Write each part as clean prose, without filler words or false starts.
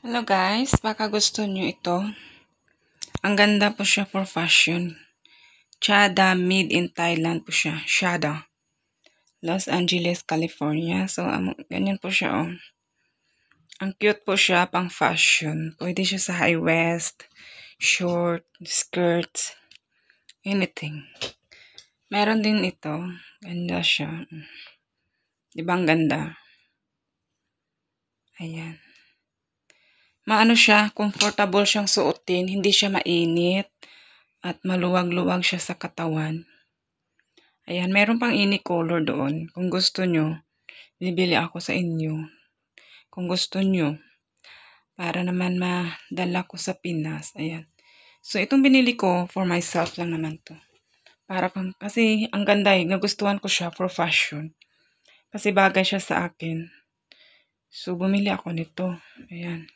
Hello guys, baka gusto nyo ito. Ang ganda po siya for fashion. Chada made in Thailand po siya. Chada. Los Angeles, California. So, ganyan po siya oh. Ang cute po siya pang fashion. Pwede siya sa high waist, short, skirts, anything. Meron din ito. Ganda siya. Diba ang ganda? Ayan. Maano siya, comfortable siyang suotin, hindi siya mainit at maluwag-luwag siya sa katawan. Ayan, meron pang ini color doon. Kung gusto nyo, bibili ako sa inyo. Kung gusto nyo, para naman madala ko sa Pinas. Ayan. So, itong binili ko, for myself lang naman to. Kasi ang ganda eh, nagustuhan ko siya for fashion. Kasi bagay siya sa akin. So, bumili ako nito. Ayan.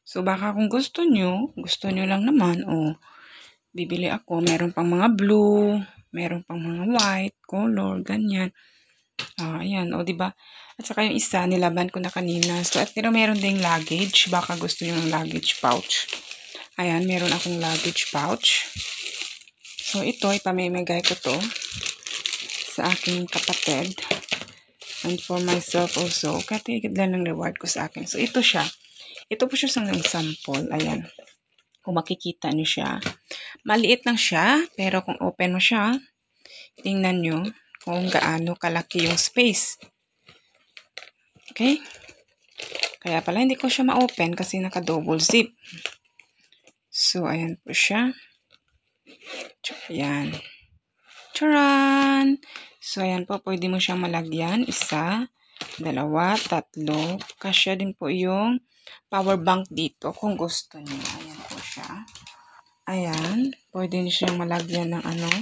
So, baka kung gusto nyo lang naman, bibili ako. Meron pang mga blue, meron pang mga white, color, ganyan. Ayan, diba? At saka yung isa, nilaban ko na kanina. So, pero meron ding luggage. Baka gusto nyo ng luggage pouch. Ayan, meron akong luggage pouch. So, ito, ipamimigay ko to sa aking kapatid. And for myself also. Kasi lang ng reward ko sa akin. So, ito siya. Ito po siya ng sample. Ayan. Kung makikita nyo siya. Maliit lang siya. Pero kung open mo siya, tingnan nyo kung gaano kalaki yung space. Okay? Kaya pala hindi ko siya ma-open kasi naka-double zip. So, ayan po siya. Ayan. Charan! So, ayan po. Pwede mo siyang malagyan. 1, 2, 3. Kasya din po yung power bank dito kung gusto niyo. Ayan po siya. Ayan. Pwede niyo siyang malagyan ng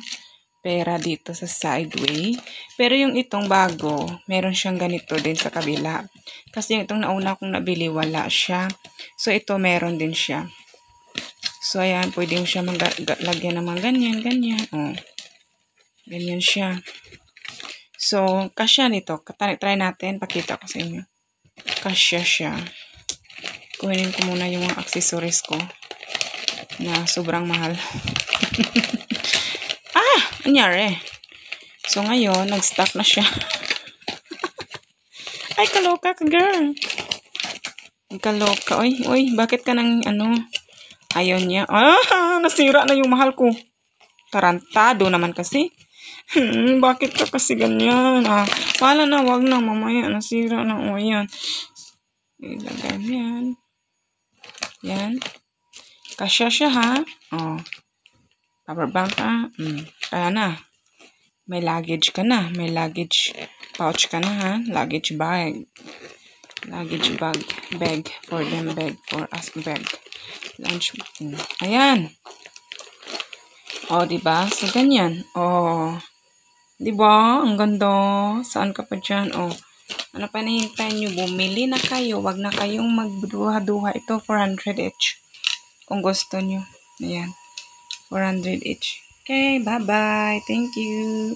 pera dito sa sideway. Pero yung itong bago, meron siyang ganito din sa kabila. Kasi yung itong nauna kong nabili, wala siya. So, ito meron din siya. So, ayan. Pwede mo siya lagyan ng mga ganyan, ganyan. Ganyan siya. So, kasya nito. Try natin. Pakita ko sa inyo. Kasya siya. Kunin ko muna yung mga accessories ko na sobrang mahal. Anyari? So, ngayon, nag-stock na siya. Ay, kaloka ka, girl. Kaloka. Uy, bakit ka nang, ayaw niya? Nasira na yung mahal ko. Tarantado naman kasi. Bakit ka kasi ganyan? Wala na, wag na, mamaya. Nasira na, yan. Ilagay yan. Yan. Kasya siya, ha? Power bank, Kaya na. May luggage ka na. May luggage pouch ka na, ha? Luggage bag. Luggage bag. Bag. For them bag. For us bag. Lunch. Ayan. Diba? So, ganyan. Diba? Ang ganda. Saan ka pa dyan? Ano pa nahintay nyo? Bumili na kayo. Wag na kayong magduha-duha. Ito, 400 each. Kung gusto nyo. Ayan. 400 each. Okay, bye-bye. Thank you.